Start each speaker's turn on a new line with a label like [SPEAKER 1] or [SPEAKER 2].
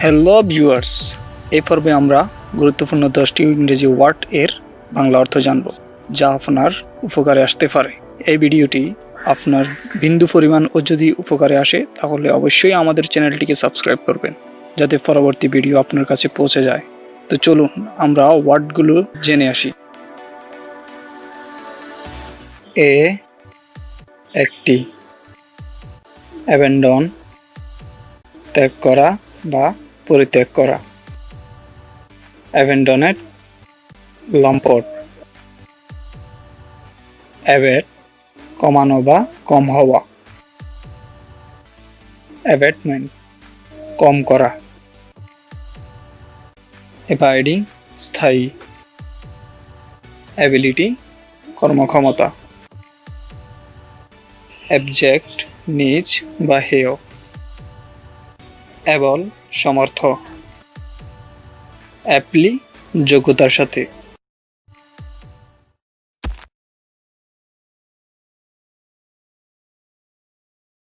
[SPEAKER 1] Hello viewers, এই পর্বে আমরা গুরুত্বপূর্ণ 10টি ইংরেজি ওয়ার্ড এর বাংলা অর্থ জানব, যা আপনার উপকারে আসতে পারে। এই ভিডিওটি আপনার বিন্দু পরিমাণ ও যদি উপকারে আসে তাহলে অবশ্যই আমাদের চ্যানেলটিকে সাবস্ক্রাইব করবেন, যাতে পরবর্তী ভিডিও আপনার কাছে পৌঁছে যায়। তো চলুন আমরা ওয়ার্ডগুলো জেনে আসি। এ একটি, অ্যাবেন্ডন ত্যাগ করা বা পরিত্যাগ করা, অ্যাবেন্ডনেড লম্পট, অ্যাবেট কমানো বা কম হওয়া, অ্যাবেটমেন্ট কম করা, অ্যাবাইডিং স্থায়ী, অ্যাবিলিটি কর্মক্ষমতা, অ্যাবজেক্ট নিচ বা হেয়, অ্যাবল সমর্থ, অ্যাপলি যোগ্যতার সাথে।